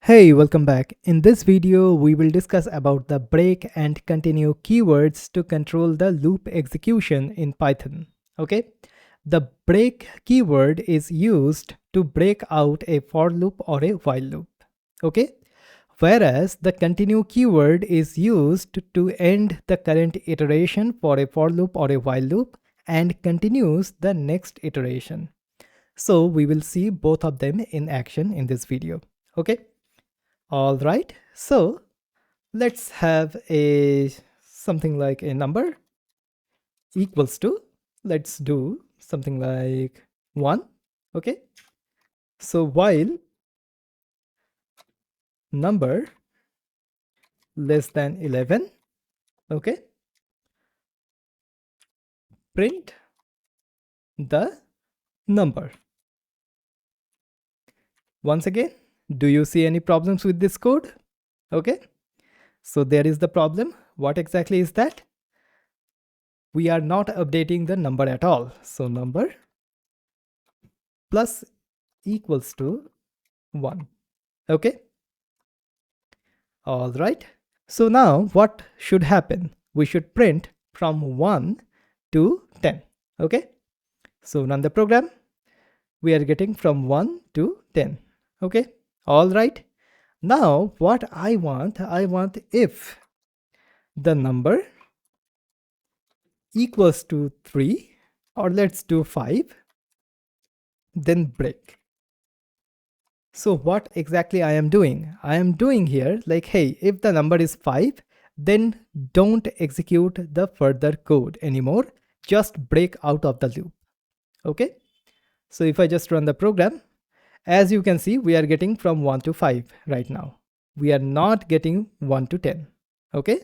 Hey, welcome back. In this video, we will discuss about the break and continue keywords to control the loop execution in Python. Okay, the break keyword is used to break out a for loop or a while loop. Okay, whereas the continue keyword is used to end the current iteration for a for loop or a while loop and continues the next iteration. So we will see both of them in action in this video. Okay. All right, so let's have a something like a number equals to, let's do something like 1. Okay, so while number less than 11, okay, print the number. Once again, do you see any problems with this code? Okay, so there is the problem. What exactly is that? We are not updating the number at all. So number plus equals to 1. Okay. All right. So now what should happen? We should print from 1 to 10. Okay. So run the program. We are getting from 1 to 10. Okay. All right. Now what I want if the number equals to 3, or let's do 5, then break. So what exactly I am doing? I am doing here like, hey, if the number is 5, then don't execute the further code anymore. Just break out of the loop. Okay. So if I just run the program, as you can see, we are getting from 1 to 5 right now. We are not getting 1 to 10. Okay.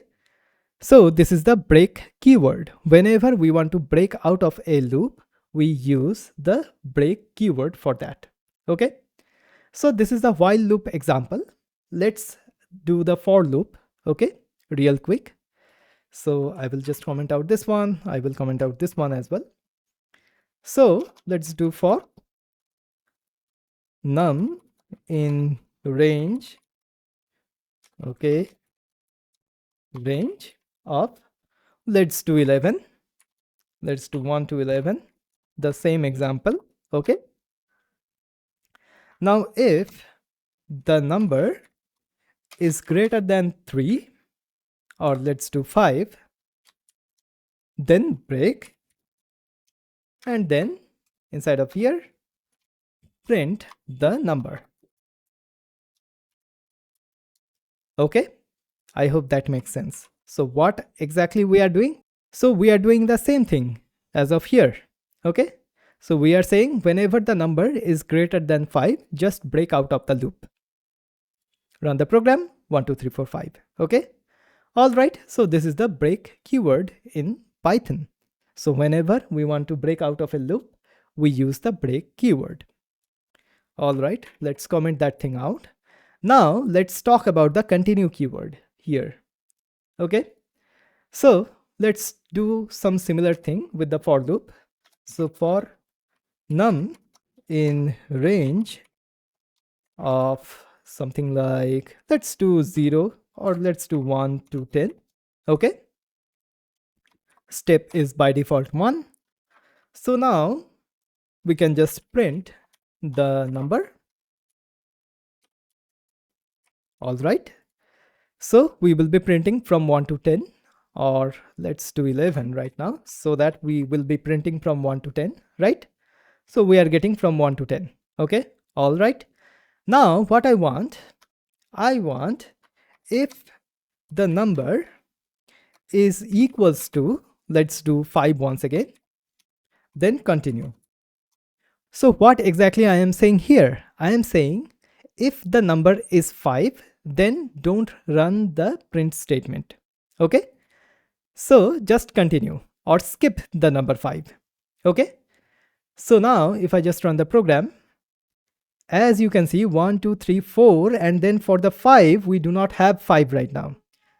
So this is the break keyword. Whenever we want to break out of a loop, we use the break keyword for that. Okay. So this is the while loop example. Let's do the for loop. Okay, real quick. So I will just comment out this one. I will comment out this one as well. So let's do for num in range. Okay, range of, let's do 11. Let's do 1 to 11. The same example. Okay. Now if the number is greater than 3, or let's do 5, then break, and then inside of here print the number. Okay, I hope that makes sense. So what exactly we are doing? So we are doing the same thing as of here. Okay, so we are saying whenever the number is greater than 5, just break out of the loop. Run the program. 1 2 3 4 5. Okay, all right. So this is the break keyword in Python. So whenever we want to break out of a loop, we use the break keyword. All right, let's comment that thing out. Now let's talk about the continue keyword here. Okay, so let's do some similar thing with the for loop. So for num in range of something like, let's do 0, or let's do 1 to 10. Okay, step is by default 1. So now we can just print the number. All right, so we will be printing from 1 to 10, or let's do 11 right now, so that we will be printing from 1 to 10, right? So we are getting from 1 to 10. Okay, all right. Now what I want if the number is equals to, let's do 5 once again, then continue. So what exactly I am saying here? I am saying if the number is 5, then don't run the print statement. Okay, so just continue or skip the number 5. Okay, so now if I just run the program, as you can see 1 2 3 4, and then for the 5 we do not have 5 right now.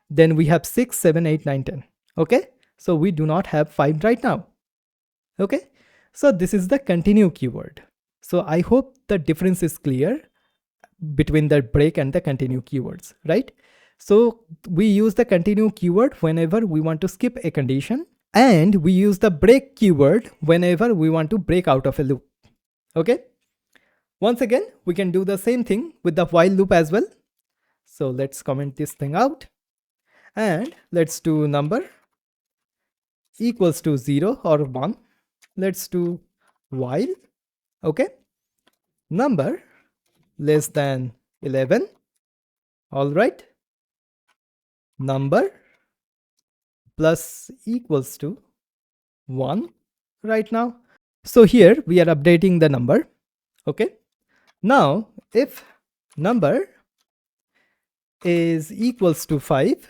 Then we have 6 7 8 9 10. Okay, so we do not have 5 right now. Okay, so this is the continue keyword. So I hope the difference is clear. between the break and the continue keywords, right? So we use the continue keyword whenever we want to skip a condition, and we use the break keyword whenever we want to break out of a loop. Okay. Once again, we can do the same thing with the while loop as well. So let's comment this thing out, and let's do number equals to 0 or 1. Let's do while, okay, number less than 11. All right, number plus equals to 1 right now. So here we are updating the number. Okay, now if number is equals to 5,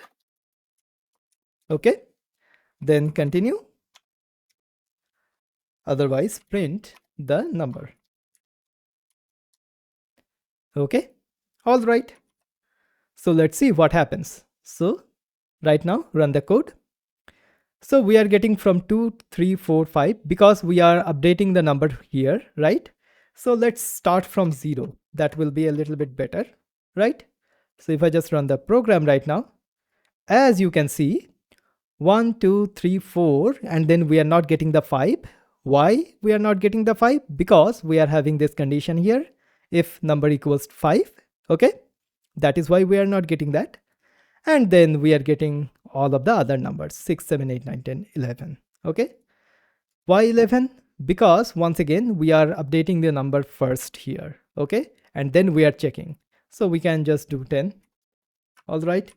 okay, then continue, otherwise print the number. Okay, all right, so let's see what happens. So right now run the code. So we are getting from 2, 3, 4, 5 because we are updating the number here, right? So let's start from 0. That will be a little bit better, right? So if I just run the program right now, as you can see, 1, 2, 3, 4, and then we are not getting the 5. Why we are not getting the 5? Because we are having this condition here, if number equals 5, okay? That is why we are not getting that. And then we are getting all of the other numbers, 6, 7, 8, 9, 10, 11, okay? Why 11? Because once again, we are updating the number first here, okay? And then we are checking. So we can just do 10, all right?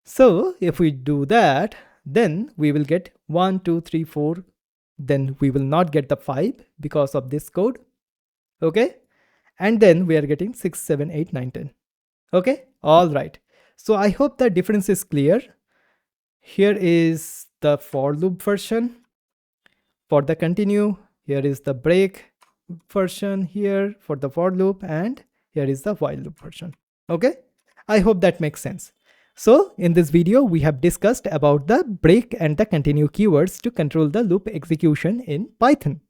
So if we do that, then we will get 1, 2, 3, 4. Then we will not get the 5 because of this code, okay? And then we are getting 6, 7, 8, 9, 10, okay? All right. So I hope the difference is clear. Here is the for loop version. For the continue, here is the break version here for the for loop, and here is the while loop version. Okay, I hope that makes sense. So in this video, we have discussed about the break and the continue keywords to control the loop execution in Python.